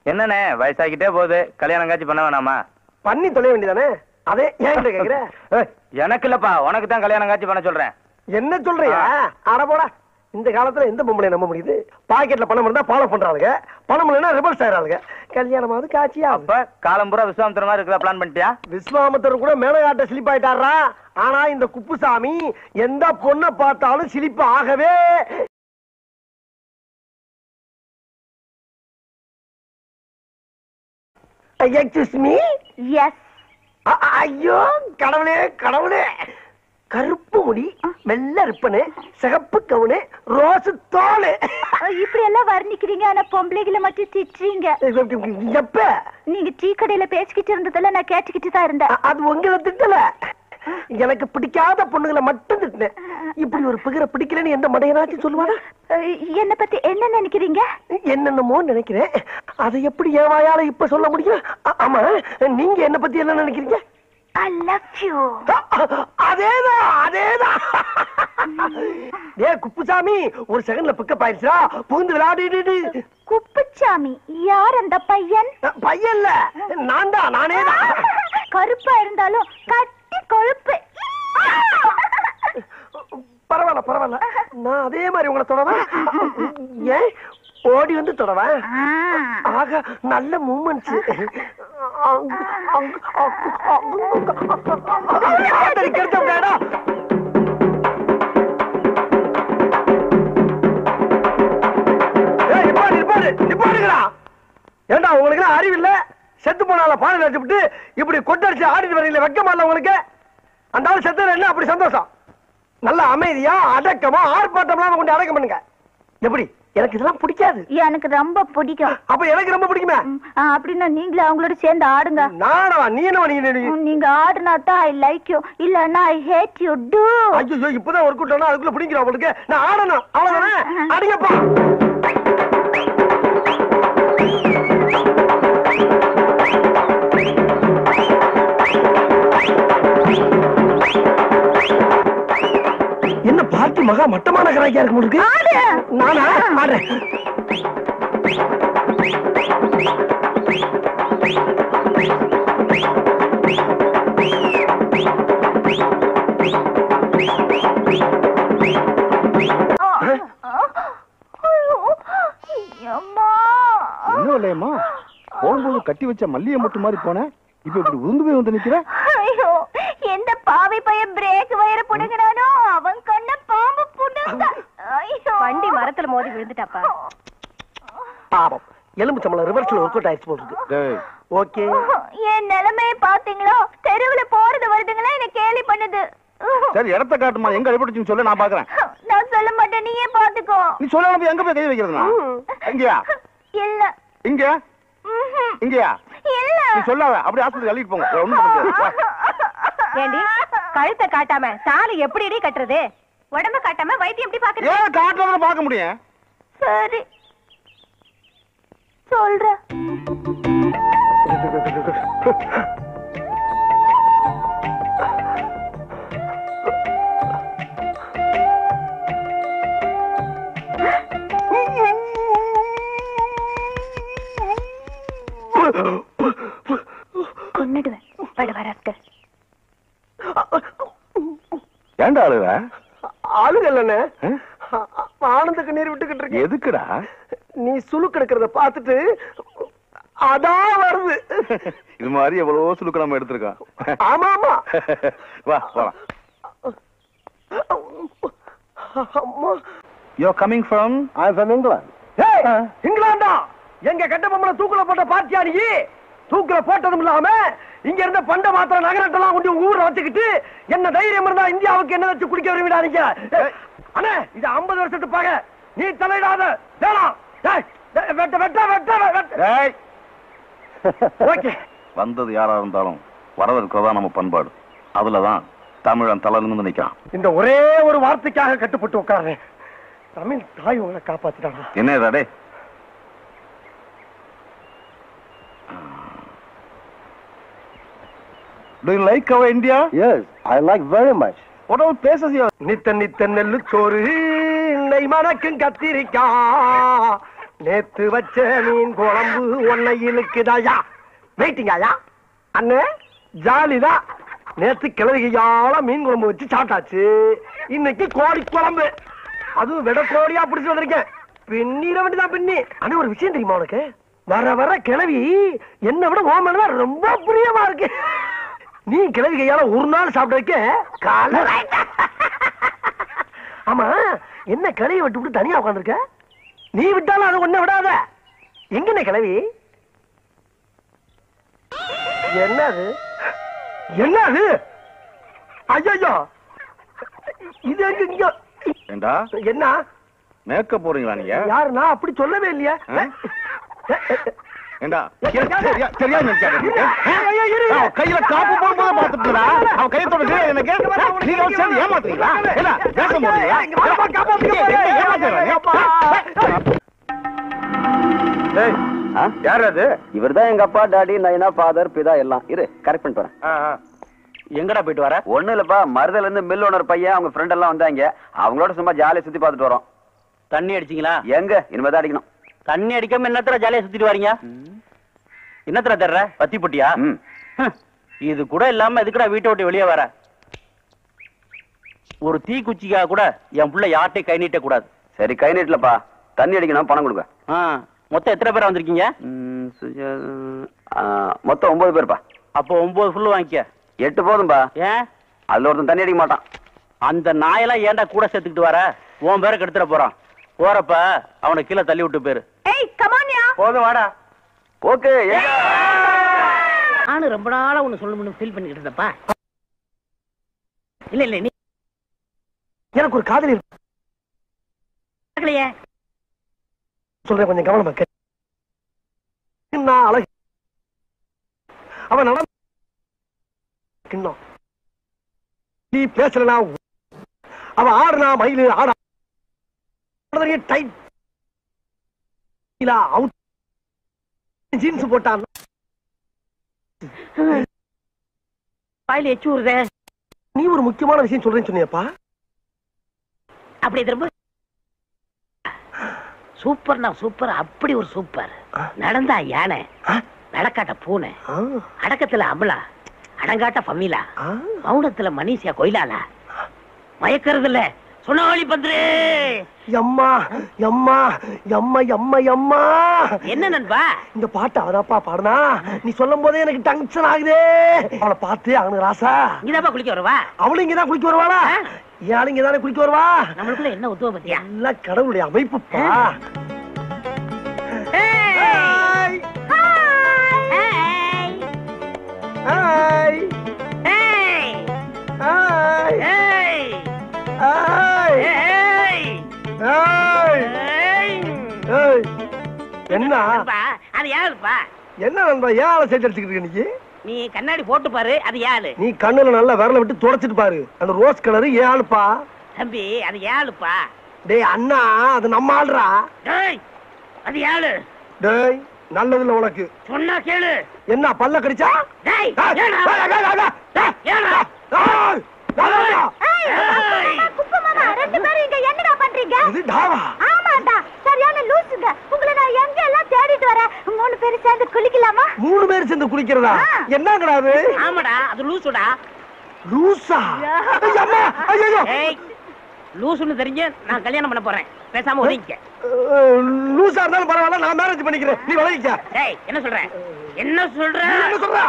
என்னண்ணே வயசாகிட்டே போகுது, கல்யாணம் காட்சி பண்ண வேணாமா? பண்ணி தொலைய வேண்டியதானே? அதே ஏன் கேக்குற? எனக்கு இல்லப்பா, உனக்கு தான் கல்யாணம் காட்சி பண்ண சொல்றேன். என்ன சொல்றியா? அட போடா, இந்த காலத்துல எந்த பொம்பளை நம்ப முடியுது? பாக்கெட்ல பணம் இருந்தா ஃபாலோ பண்றாளுங்க, பணம் இல்லைன்னா ரிவர்ஸ் ஆயிராளுங்க. கல்யாணமாவது காட்சியா? அப்ப காலம் பூரா விஸ்வாமித்திர மாதிரி இருக்கிற பிளான் பண்ணிட்டியா? விஸ்வாமித்திரர் கூட மேலகாட்ட ஸ்லிப் ஆயிட்டாரா? ஆனா இந்த குப்புசாமி எந்த பொண்ணை பார்த்தாலும் ஸ்லிப் ஆகவே. Excuse me. எஸ். ஐயோ கடவுளே கடவுளே, கருப்பு முடி, வெள்ளை ரிப்பனு, சிகப்பு கவுனு, ரோஸ் தோலு, இப்படி எல்லாம் வர்ணிக்கிறீங்க, ஆனா பொம்பளைகளை மட்டும் திட்டுறீங்க. எப்ப நீங்க டீ கடையில பேசிக்கிட்டு இருந்ததெல்லாம் நான் கேட்டுக்கிட்டு தான் இருந்தேன். அது உங்களை திட்டல, எனக்கு பிடிக்காத பொண்ணுகளை மட்டும் திட்டினேன். இப்படி ஒரு பிகரை பிடிக்கலன்னு எந்த மடையனாச்சும் சொல்லுவானா? என்ன பத்தி என்ன நினைக்கிறீங்க? என்னென்னமோ நினைக்கிறேன், அதை எப்படி என் வாயால இப்ப சொல்ல முடியும்? ஆமா, நீங்க என்ன பத்தி என்ன நினைக்கிறீங்க? I love you. அதேதான் அதேதான். ஏ குப்புசாமி, ஒரு செகண்ட்ல பிக்கப் ஆயிடுச்சா? புகுந்து விளையாடிடு. குப்புசாமி யார் அந்த பையன்? பையன்ல நான் தான், நானே தான். கருப்பா இருந்தாலும் கட்டி கொழுப்பு. பரவாயில்ல பரவாயில்ல, நான் அதே மாதிரி உங்களை தொடவேன். ஏன் ஓடி வந்து தொடவேன்? ஆக நல்ல மூமெண்ட்ஸ். ஏண்டா உங்களுக்கு அறிவு இல்ல? செத்து போனால பானை வச்சுட்டு இப்படி கொட்டடிச்சு ஆடிட்டு வரீங்களே, வெக்கமா இல்ல உங்களுக்கு? அந்த ஆள் செத்து என்ன அப்படி சந்தோஷம்? நல்ல அமைதியா அடக்கமா ஆர்ப்பாட்டம் கொண்டு அடக்கம் பண்ணுங்க. எப்படி? எனக்கு இதெல்லாம் பிடிக்காது. எனக்கு ரொம்ப பிடிக்கும். அப்ப எனக்கு ரொம்ப பிடிக்குமே. அப்படின்னா நீங்களே அவங்களோட சேர்ந்து ஆடுங்க. நானா? நீ என்ன? நீங்க ஆடுனா தான் ஐ லைக் யூ, இல்லன்னா ஐ ஹேட் யூ டு. ஐயோ, இப்பதான் ஒரு கூட்டம்னா அதுக்குள்ள பிடிக்கிறோம் உங்களுக்கு. நான் ஆடணும், அவ்வளவுதானே? அடிங்கப்பா. என்ன பார்ட்டி மகா மட்டமான கராக்கியா இருக்கு உங்களுக்கு? நானா ஆடுறேன். என்னமா போகும்போது கட்டி வச்ச மல்லிகை மட்டும் மாதிரி போன, இப்ப இப்படி உந்து போய் வந்து நிக்கிற? ஐயோ, எந்த பாவி பையன் பிரேக் வயர புடுங்கறானோ அவன் கண்ண பாம்பு புடுங்க. ஐயோ, வண்டி மரத்துல மோதி விழுந்துட்டாப்பா. பாவம், எலும்பு சம்பளம் ரிவர்ஸ்ல ஒர்க் அவுட் ஆயிடுச்சு போல. ஓகே, என் நிலைமையை பாத்தீங்களா? தெருவுல போறது வருதுங்களா என்ன கேலி பண்ணுது. சரி, இடத்த காட்டுமா, எங்க அடிபட்டுச்சுன்னு சொல்ல, நான் பாக்குறேன். நான் சொல்ல மாட்டேன், நீயே பாத்துக்கோ. நீ சொல்லாம எங்க போய் கை வைக்கிறதுனா? எங்கயா? இல்ல. இங்க? இங்கயா? இல்ல. நீ சொல்லாத, அப்படியே ஆஸ்பத்திரி அள்ளிட்டு போங்க. ஒண்ணும் பண்ண முடியாது. ஏண்டி கழுத்தை காட்டாம தாலி எப்படி கட்டுறது? உடம்ப காட்டாம வைத்தியம் எப்படி பாக்குறது? ஏன் காட்டுறத பார்க்க முடியும்? சரி சொல்ற. கொன்னுடுவேன் படவரத்து. ஏண்டா அழுவ? ஆளுகல்ல ஆனந்த கண்ணீர் விட்டுக்கிட்டு இருக்கு. எதுக்குடா? நீ சுளுக்கு எடுக்கிறத பார்த்துட்டு அதான் வருது. இது மாதிரி எவ்வளவோ சுளுக்கு நம்ம எடுத்திருக்கோம். ஆமா ஆமா, வா போலாம். You're coming from? I'm from England. Hey, இங்கிலாந்தா? எங்க கட்ட பொம்மல தூக்குல போட்ட பார்ட்டியா நீ? தூக்குல போட்டதும் இல்லாம இங்க இருந்த பண்ட மாத்திர நகரத்தெல்லாம் கொண்டு ஊர்ல வச்சுக்கிட்டு என்ன தைரியம் இருந்தா இந்தியாவுக்கு என்ன வச்சு குடிக்க விரும்பிடா நீங்க? அண்ணே, இது 50 வருஷத்து பாக, நீ தலையிடாத. வேணாம். வெட்ட வெட்ட வெட்ட வெட்ட. ஓகே, வந்தது யாரா இருந்தாலும் வரவேற்கிறதா நம்ம பண்பாடு. அதுலதான் தமிழன் தலை நின்று நிற்கிறான். இந்த ஒரே ஒரு வார்த்தைக்காக கட்டுப்பட்டு உட்கார்றேன். தமிழ் தாய் உங்களை காப்பாத்திட்டானா? என்ன இதே? Do you like our India? Yes, I like very much. What about places here? நித்த நித்த நெல்லு சோறு நெய் மணக்கும் கத்திரிக்கா நேத்து வச்ச மீன் குழம்பு ஒன்னை இழுக்குதாயா வெயிட்டிங்காயா அண்ணே ஜாலிதான். நேத்து கிழவிகையால மீன் குழம்பு வச்சு சாப்பிட்டாச்சு. இன்னைக்கு கோழி குழம்பு, அதுவும் விட கோழியா பிடிச்சு வந்திருக்கேன். பின்னிட வேண்டியதான் பின்னி. ஆனா ஒரு விஷயம் தெரியுமா உனக்கு? வர வர கிழவி என்ன விட ஓமனதான் ரொம்ப பிரியமா இருக்கு. நீ கிழவி கையால ஒரு நாள் சாப்பிட்டதுக்கு கால. ஆமா, என்ன கிழவி விட்டு விட்டு தனியா உட்காந்துருக்க? நீ விட்டாலும் அது ஒண்ணு விடாத. எங்கன்னு கிழவி? என்னது என்னது? ஐயோ, இது இங்க ஏண்டா என்ன மேக்கப் போறீங்களா நீங்க? யாரு? நான் அப்படி சொல்லவே இல்லையா. ஏண்டா சரியா நினைச்சாரு கையில காப்பு போடும்போது பாத்துட்டா அவன் கையை தொடர்ந்து எனக்கு நீங்க சேர்ந்து ஏமாத்துறீங்களா? என்ன வேஷம் போடுறீங்களா? யார் அது? இவர்தான் எங்க அப்பா, டாடி, நைனா, ஃபாதர், பிதா எல்லாம். இரு கரெக்ட் பண்ணிட்டு வரேன். எங்கடா போயிட்டு வர? ஒண்ணும் இல்லப்பா, மருதல இருந்து மில் ஓனர் பையன் அவங்க ஃப்ரெண்ட் எல்லாம் வந்தாங்க. அவங்களோட சும்மா ஜாலியா சுத்தி பார்த்துட்டு வரோம். தண்ணி அடிச்சீங்களா? எங்க இனிமேதான் அடிக்கணும். தண்ணி அடிக்காம என்னத்தர ஜாலியா சுத்திட்டு வரீங்க? என்னத்தர தர்ற? பத்தி போட்டியா? இது கூட இல்லாம எதுக்குடா வீட்டை விட்டு வெளியே வர? ஒரு தீக்குச்சிக்கா கூட என் புள்ள யார்ட்டையும் கை நீட்ட கூடாது. சரி கை நீட்டலப்பா, தண்ணி அடிக்கணும், பணம் கொடுங்க. மொத்தம் எத்தனை பேர் வந்திருக்கீங்க? மொத்தம் 9 பேர்ப்பா. அப்போ 9 ஃபுல்லு வாங்கிக்க. 8 போதும்பா. ஏன்? அதுல ஒருத்தன் தண்ணி அடிக்க மாட்டான். அந்த நாயெல்லாம் ஏன்டா கூட சேர்த்துக்கிட்டு வர? உன் பேரை கெடுத்துட போறான். போறப்ப அவனை கீழே தள்ளி விட்டு பேரு. போதும் வாடா. ஓகே. நானும் ரொம்ப நாளா ஒண்ணு சொல்லணும்னு ஃபீல் பண்ணிக்கிட்டு இருந்தப்பா. இல்ல இல்ல நீ எனக்கு ஒரு காதலி இருக்கு. சொல்றேன், கொஞ்சம் கவனமா கேட்டு. நான் அழகு அவன் நடந்த நீ பேசலனா அவன் ஆடுனா மயிலு ஆட டைட் ஜீன்ஸ் போட்டான். வாயில எச்சு ஊறுதே. நீ ஒரு முக்கியமான விஷயம் சொல்றேன்னு சொன்னியப்பா. அப்படி திரும்ப சூப்பர்னா சூப்பர், அப்படி ஒரு சூப்பர். நடந்தா யானை, நடக்காட்ட பூனை, அடக்கத்துல அமலா, அடங்காட்ட பம்மிலா, மௌனத்துல மனிஷியா கொயிலாலா, மயக்கிறதுல சுனாவளி பந்துரு. எம்மா எம்மா எம்மா எம்மா எம்மா. என்ன நண்பா இந்த பாட்டு அவதாப்பா பாடுனா? நீ சொல்லும் போதே எனக்கு டென்ஷன் ஆகுதே. அவளை பார்த்து அவனுக்கு ராசா. இங்கதான் குளிக்க வருவா? அவளும் இங்கதான் குளிக்க வருவாளா? ஏன் இங்கதானே குளிக்க வருவா? நம்மளுக்குள்ள என்ன உத்துவம் பத்தியா? எல்லாம் கடவுளுடைய அமைப்புப்பா. என்ன அது யாருப்பா? என்ன நண்பா ஏன் சேர்த்து அடிச்சுக்கிட்டு இன்னைக்கு? நீ கண்ணாடி போட்டு பாரு, அது யாரு? நீ கண்ணுல நல்லா விரல விட்டு தொடச்சிட்டு பாரு. அந்த ரோஸ் கலரு ஏழுப்பா. தம்பி அது யாருப்பா? டேய் அண்ணா, அது நம்ம ஆள்றா. டேய் அது யாரு? டேய் நல்லதுல உனக்கு சொன்னா கேளு. என்ன பல்ல கடிச்சா? டேய் ஏனா? ஏனா? குப்பமாமா, 2 பேரும் இங்க என்னடா பண்றீங்க? இது டாவா? ஆமாடா, சரியான லூசுங்க. உங்களை நான் எங்க எல்லாம் தேடிட்டு வரேன். 3 பேரும் சேர்ந்து குளிக்கலாமா? 3 பேர் சேர்ந்து குளிக்கிறதா? என்னங்கடா அது? ஆமாடா, அது லூசுடா. லூசா? அம்மா ஐயோ. ஏய் லூசுன்னு தெரிஞ்சு நான் கல்யாணம் பண்ண போறேன். பேசாம ஒதுங்கிக்க. லூசா இருந்தாலும் பரவாயில்ல, நான் மேரேஜ் பண்ணிக்கிறேன். நீ விளைவிக்க. டேய் என்ன சொல்ற? என்ன சொல்ற? என்ன சொல்ற?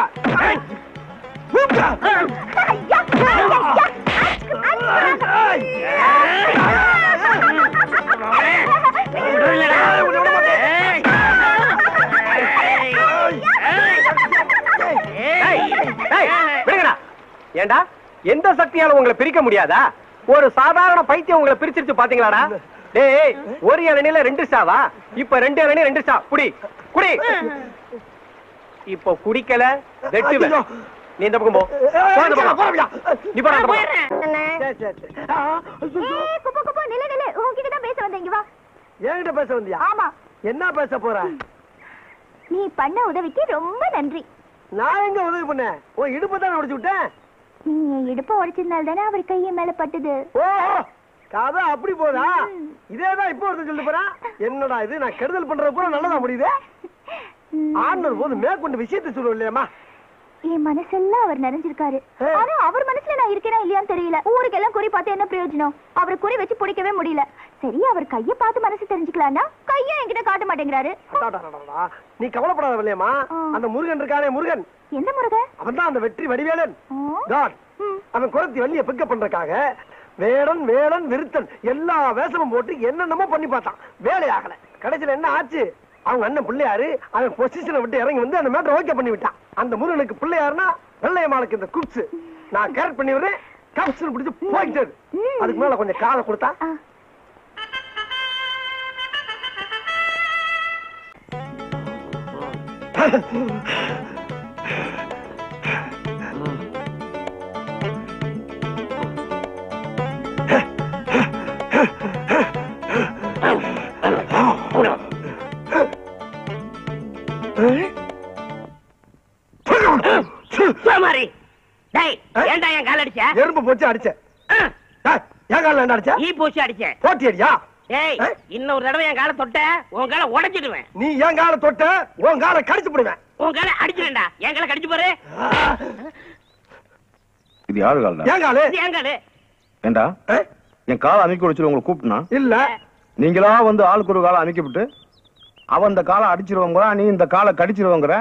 ஏண்டா எந்த சக்தியால உங்களை பிரிக்க முடியாதா? ஒரு சாதாரண பைத்தியம் உங்களை பிரிச்சிருச்சு பாத்தீங்களாடா? டேய் ஒரு இளநில 2 ஸ்டாவா? இப்ப 2 இளநீ 2 ஸ்டா. குடி குடி. இப்போ குடிக்கல வெட்டுவேன். நீ இந்த பக்கம் போ. நீ போடா. குப்பு நில நில, உன்கிட்ட தான் பேச வந்தேன். இங்க வா. என்கிட்ட பேச வந்தியா? ஆமா. என்ன பேச போற? நீ பண்ண உதவிக்கு ரொம்ப நன்றி. நான் எங்க உதவி பண்ணேன்? உன் இடுப்பு தான் உடைச்சு விட்டேன். நீ இடுப்ப உடைச்சதுனால தானே அவர் கையை மேல பட்டுது. ஓ கதை அப்படி போதா? இதேதான் இப்போ ஒருத்தர் சொல்லிட்டு போறான். என்னடா இது, நான் கெடுதல் பண்றது கூட நல்லதா முடியுது. ஆண்டவர் போது மேற்கொண்டு விஷயத்தை சொல்லுவோம் இல்லையாமா? என் மனசெல்லாம் அவர் நிறைஞ்சிருக்காரு. ஆனா அவர் மனசுல நான் இருக்கேனா இல்லையான்னு தெரியல. ஊருக்கெல்லாம் குறி பார்த்து என்ன பிரயோஜனம்? அவரை குறி வச்சு பிடிக்கவே முடியல. சரி, அவர் கைய பார்த்து மனசு தெரிஞ்சுக்கலாம்னா கைய என்கிட்ட காட்ட மாட்டேங்கிறாரு. நீ கவலைப்படாத இல்லையாமா? அந்த முருகன் இருக்கானே, முருகன். எந்த முருகன்? அவன் தான் அந்த வெற்றி வடிவேலன். அவன் குளத்தி வள்ளிய பிக்கப் பண்றதுக்காக வேடன் வேடன் விருத்தன் எல்லா வேஷமும் போட்டு என்னென்னமோ பண்ணி பார்த்தான். வேலையாகல. கடைசியில என்ன ஆச்சு? அவங்க அண்ணன் பிள்ளையாரு அவன் பொசிஷனை விட்டு இறங்கி வந்து அந்த மேட்டர் ஓகே பண்ணி விட்டான். அந்த முருகனுக்கு பிள்ளையாருன்னா வெள்ளையம்மாளுக்கு இந்த குப்ஸ் நான் கேரட் பண்ணி விடுறேன். கப்ஸ் பிடிச்சு போயிட்டு அதுக்கு மேல கொஞ்சம் காலை கொடுத்தா எறும்பு போச்சு அடிச்ச. என் கால என்ன அடிச்ச? ஈ பூச்சி அடிச்சேன். போட்டி அடியா? ஏய், இன்னொரு தடவை என் காலை தொட்ட உன் காலை உடைச்சிடுவேன். நீ என் காலை தொட்ட உன் காலை கடிச்சு போடுவேன். உன் காலை அடிச்சிடா. என் காலை கடிச்சு பாரு. இது யாரு கால்? என் காலு. என் காலு. ஏண்டா என் காலை அமைக்க வச்சு உங்களை கூப்பிட்டுனா? இல்ல, நீங்களா வந்து ஆளுக்கு ஒரு காலை அமைக்க விட்டு அவன் இந்த காலை அடிச்சிருவாங்க, நீ இந்த காலை கடிச்சிருவாங்கிற.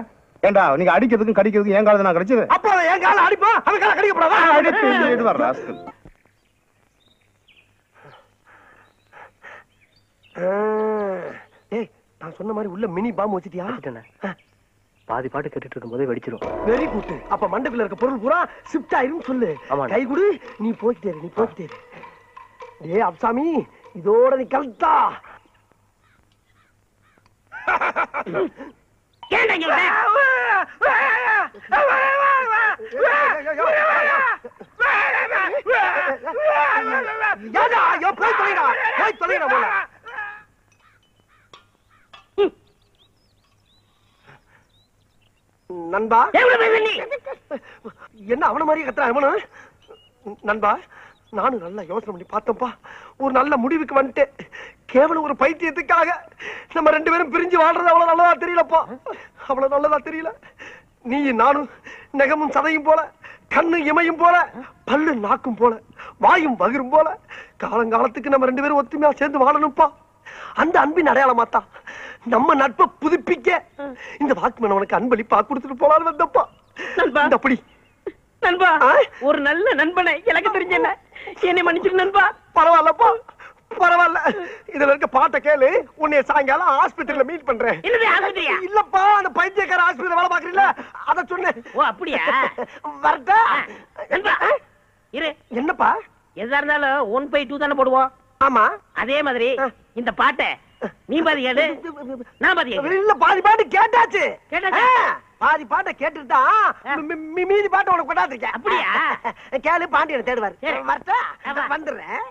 ஏண்டா நீங்க அடிக்கிறதுக்கும் கடிக்கிறதுக்கும் என் காலை நான் கடிச்சது? அப்போ என் காலை அடிப்பா, அவன் காலை கடிக்கப்படாதா? ஏய், நான் சொன்ன மாதிரி உள்ள மினி பாம்பு வச்சிட்டியா? பாதி பாட்டு கேட்டுட்டு இருக்கும் போதே வெடிச்சிரும். Very good. அப்ப மண்டபத்துல இருக்க பொருள் பூரா ஷிஃப்ட் ஆயிரும் சொல்லு. கை குடு, நீ போயிட்டே இரு, நீ போயிட்டே இரு. டேய் அப்சாமி, இதோட நீ கல்தா. நண்பா, என்ன அவன மாதிரி கத்துறான் அவனு? நண்பா, நானும் நல்லா யோசனை பண்ணி பார்த்தப்பா, ஒரு நல்ல முடிவுக்கு வந்துட்டேன். கேவலம் ஒரு பைத்தியத்துக்காக நம்ம ரெண்டு பேரும் பிரிஞ்சு வாழ்றது அவ்வளவு நல்லதா தெரியலப்பா. அவ்வளவு நல்லதா தெரியல. நீ நானும் நெகமும் சதையும் போல, கண்ணு இமையும் போல, பல்லு நாக்கும் போல, வாயும் பகிரும் போல காலங்காலத்துக்கு நம்ம ரெண்டு பேரும் ஒத்துமையா சேர்ந்து வாழணும்ப்பா. அந்த அன்பின் அடையாளமாத்தான் நம்ம நட்பை புதுப்பிக்க இந்த வாக்குமன் உனக்கு அன்பளிப்பா கொடுத்துட்டு போலான்னு வந்தப்பா. அப்படி நண்பா, ஒரு நல்ல நண்பனை எனக்கு தெரிஞ்ச என்னை மன்னிச்சு நண்பா. பரவாயில்லப்பா, பரவாயில்ல. இதுல இருக்க பாட்டை கேளு. உன்னை சாயங்காலம் ஆஸ்பத்திரியில மீட் பண்றேன். இல்லப்பா, அந்த பைத்தியக்கார ஆஸ்பத்திரியில வேலை பாக்குறீங்களா, அத சொன்னேன். ஓ அப்படியா? வரட்டா? இரு. என்னப்பா? எதா இருந்தாலும் 1/2 தானே போடுவோம். ஆமா, அதே மாதிரி இந்த பாட்டை நீ பாதி கேளு, நான் பாதி கேளு. இல்ல, பாதி பாட்டு கேட்டாச்சு. பாதி பாட்டை கேட்டுட்டா மீதி பாட்டை உனக்கு கொண்டாந்துருக்கேன். அப்படியா? கேளு, பாண்டியனை தேடுவாரு. வரட்டா? வந்துடுறேன்.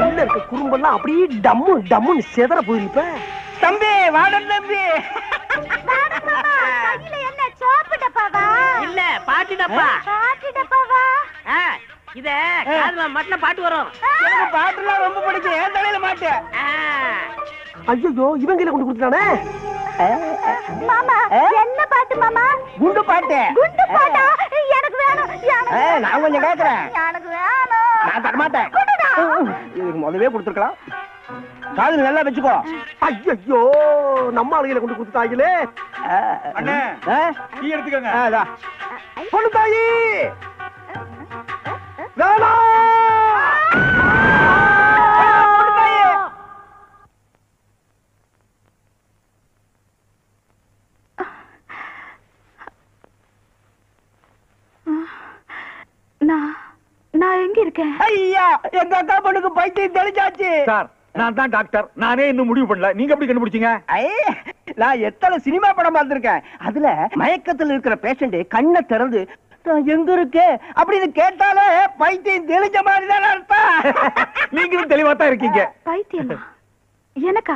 உள்ள இருக்க குறும்பெல்லாம் அப்படியே டம்மு டம்முன்னு செதற போயிருப்ப. தம்பி வாடன் தம்பி. என்ன சோப்பு டப்பாவா? இல்ல, பாட்டு டப்பா. பாட்டு டப்பாவா? இத காதுல மாட்டினா பாட்டு வரும். எனக்கு பாட்டுலாம் ரொம்ப பிடிக்கும். ஏன் தலையில மாட்டு? ஐயோ, இவன் கையில கொண்டு கொடுத்தானே. மாமா, என்ன பாட்டு மாமா? குண்டு பாட்டு. குண்டு பாட்டா? எனக்கு வேணும். நான் கொஞ்சம் கேக்குறேன். எனக்கு வேணும். நான் தர மாட்டேன். இதுக்கு முதவே கொடுத்துருக்கலாம். காது நல்லா வச்சுக்கோ. ஐயோ, நம்ம ஆளுகளை கொண்டு கொடுத்தாங்களே. அண்ணே, டீ எடுத்துக்கங்க. பொண்ணு தாயி வேணாம். நான் எங்க இருக்கேன்? ஐயா, எங்க அக்கா பொண்ணுக்கு பைத்தியம் தெளிச்சாச்சு. சார், நான் தான் டாக்டர். நானே இன்னும் முடிவு பண்ணல. நீங்க எப்படி கண்டுபிடிச்சீங்க? நான் எத்தனை சினிமா படம் பார்த்திருக்கேன். அதுல மயக்கத்தில் இருக்கிற பேஷண்ட் கண்ணை திறந்து நான் எங்க இருக்கேன் அப்படின்னு கேட்டாலே பைத்தியம் தெளிஞ்ச மாதிரி தான் அர்த்தம். நீங்களும் தெளிவா தான் இருக்கீங்க. பைத்தியமா? எனக்கா?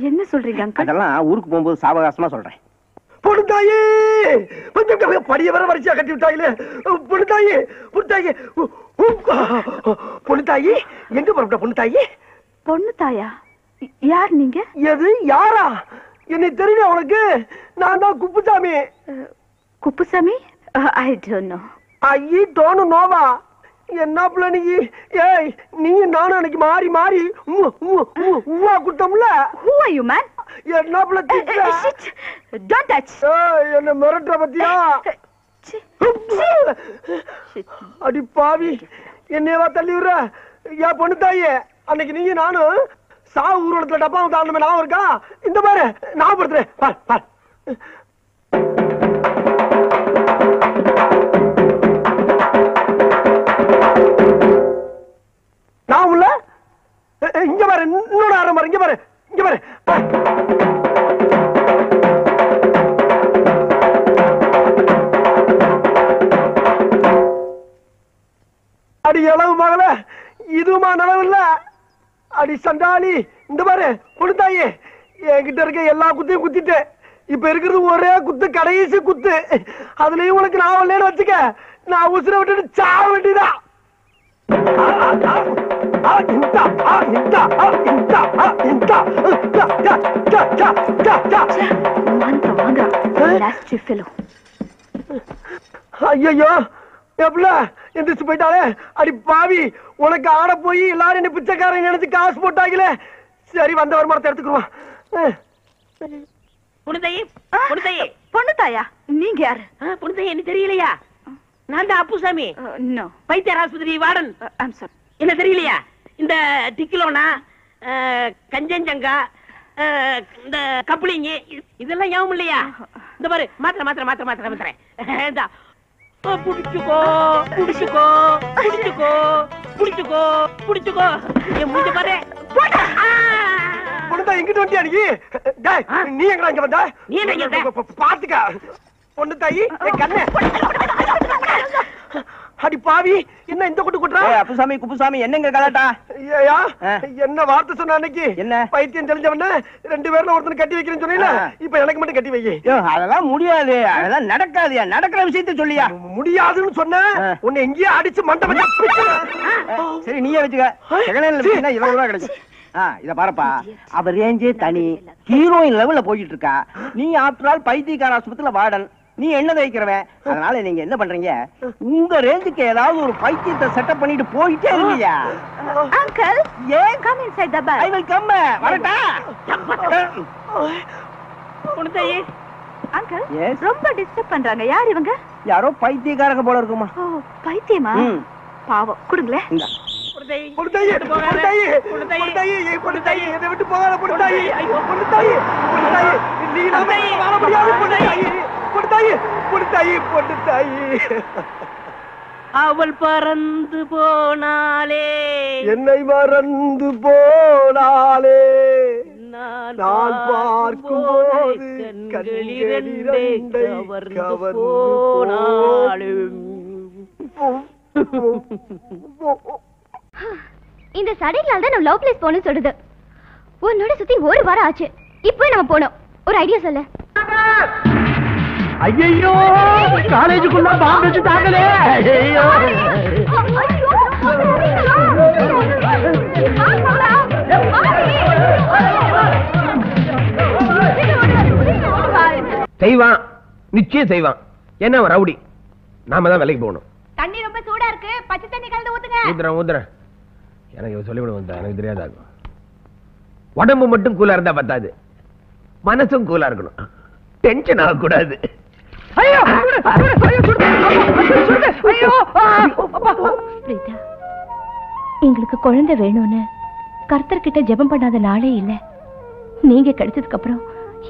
என்ன சொல்றீங்க அங்கிள்? அதெல்லாம் ஊருக்கு போகும்போது சாவகாசமா சொல்றேன். பொண்ணுத்தாயி கொஞ்சம் படிய வர வரிசையா கட்டி விட்டாயிலே. பொண்ணுத்தாயி பொண்ணுத்தாயி பொண்ணுத்தாயி எங்க போற பொண்ணுத்தாயி? பொண்ணு தாயா? யார் நீங்க? எது யாரா? என்னை தெரியும் உனக்கு? நான் தான் Kuppusamy. Kuppusamy? I don't know. I don't நோவா? என்ன பிள்ளைக்கு? ஏய் நீ நானும் அன்னைக்கு மாறி மாறி Uva குட்டம்ல. Who are you man? என்ன பிள்ளை? Don't touch. என்ன மிரட்டுற பத்தியா? அடி பாவி என்னையவா தள்ளி விடுற? ஏன் பொண்ணு தாயே, அன்னைக்கு நீங்க நானும் சாவு ஊர்வலத்துல டப்பா தாண்டமே ஞாபகம் இருக்கா? இந்த பாரு ஞாபகப்படுத்துறேன் பார் பார். நான் உள்ள இங்க பாரு, இன்னொரு ஆரம் பாரு, இங்க பாரு இங்க பாரு. அடி எளவு மகள, இதுமா நலவு இல்ல. அடி சண்டாளி, இந்த பாரு பொண்ணுத்தாயி, என்கிட்ட இருக்க எல்லா குத்தையும் குத்திட்டு இப்ப இருக்கிறது ஒரே குத்து, கடைசி குத்து. அதுலயும் உனக்கு நான் வரலன்னு வச்சுக்க, நான் உசுர விட்டுட்டு சாவ வேண்டியதான். ஐயோ எப்பல எந்திரிச்சு போயிட்டாலே. அடி பாவி, உனக்கு ஆட போய் எல்லாரும் என்ன பிச்சைக்காரன் நினைச்சு காசு போட்டாங்களே. சரி வந்த வருமானத்தை எடுத்துக்குருவான். பொண்ணு தாயா? நீங்க யாரு? பொண்ணு தாய் என்ன தெரியலையா? நான் தான் அப்புசாமி, பைத்தியர் ஆஸ்பத்திரி வார்டன். என்ன தெரியலையா? இந்த டிக்கிலோனா, கஞ்சஞ்சங்கா, இந்த கப்ளிங் இதெல்லாம் ஞாபகம் இல்லையா? இந்த பாரு மாத்திரை மாத்திரை மாத்திரை மாத்திரை மாத்திரை. புடிச்சுக்கோ புடிச்சுக்கோ புடிச்சுக்கோ புடிச்சுக்கோ புடிச்சுக்கோ. என் முடிஞ்ச பாரு. பொண்ணுதான் எங்கிட்ட வண்டியா நீ? நீ எங்கடா இங்க வந்த? நீ என்ன பாத்துக்க பொண்ணு தாயி, கண்ணு. அடி பாவி, என்ன இந்த குட்டு குட்டுறா? அப்புசாமி குப்புசாமி என்னங்க கலாட்டா? ஏயா என்ன வார்த்தை சொன்ன அன்னைக்கு? என்ன பைத்தியம் தெரிஞ்சவன 2 பேர்ல ஒருத்தனை கட்டி வைக்கிறேன்னு சொன்னீல, இப்ப எனக்கு மட்டும் கட்டி வை. அதெல்லாம் முடியாது, அதெல்லாம் நடக்காதுயா. நடக்கிற விஷயத்தை சொல்லியா? முடியாதுன்னு சொன்ன உன்னை எங்கேயே அடிச்சு மண்டபம். சரி நீயே வச்சுக்க, செகண்ட் இவ்வளவு கிடைக்கும். இத பாருப்பா, அவர் ரேஞ்சே தனி, ஹீரோயின் லெவல்ல போயிட்டு இருக்கா. நீ ஆஃப்டர் ஆல் பைத்தியக்கார ஆஸ்பத்திரியில வார்டன், நீ என்ன தைக்கிறவன். அதனால நீங்க என்ன பண்றீங்க, உங்க ரேஞ்சுக்கு ஏதாவது ஒரு பைத்தியத்தை செட்டப் பண்ணிட்டு போயிட்டே இருக்கியா? அங்கிள் ஏன் come inside the bus? I will come. வரட்டா? பொண்ணுதாயே அங்கிள் ரொம்ப டிஸ்டர்ப் பண்றாங்க. யார் இவங்க? யாரோ பைத்தியக்காரங்க போல இருக்குமா. ஓ பைத்தியமா? பாவம், கொடுங்களே. பொண்ணுதாயி பொண்ணுதாயி பொண்ணுதாயி பொண்ணுதாயி என்னை விட்டு போகாத பொண்ணுதாயி. பொண்ணுதாயி பொண்ணுதாயி நீ நம்ம வாழ முடியாது. பொண்ணுதாயி பொண்ணுதாயி பொண்ணுதாயி பொண்ணுதாயி. அவள் பறந்து போனாலே, என்னை மறந்து போனாலே, நான் பார்க்கும்போது கண்களிரண்டை கவர்ந்து போனாலும். இந்த சடைகளால தான் நம்ம லவ் பிளேஸ் போகணும்னு சொல்லுது. உன்னோட சுத்தி 1 வாரம் ஆச்சு, இப்போ நம்ம போனோம். ஒரு ஐடியா சொல்லு. ஐயோ காலேஜுக்குள்ள பாம்பு வச்சுட்டாங்களே. ஐயோ செய்வான், நிச்சயம் செய்வான். என்ன ரவுடி, நாம தான் வேலைக்கு போகணும். தண்ணி ரொம்ப சூடா இருக்கு, பச்சை தண்ணி கலந்து ஊத்துங்க. ஊத்துறேன் ஊத்துறேன். எனக்கு சொல்லிவிட வந்தா எனக்கு தெரியாதாகும். உடம்பு மட்டும் கூலா இருந்தா பத்தாது, மனசும் கூலா இருக்கணும். டென்ஷன் ஆகக்கூடாது. எங்களுக்கு குழந்தை வேணும்னு கர்த்தர்கிட்ட ஜெபம் பண்ணாத நாளே இல்ல. நீங்க கிடைச்சதுக்கு அப்புறம்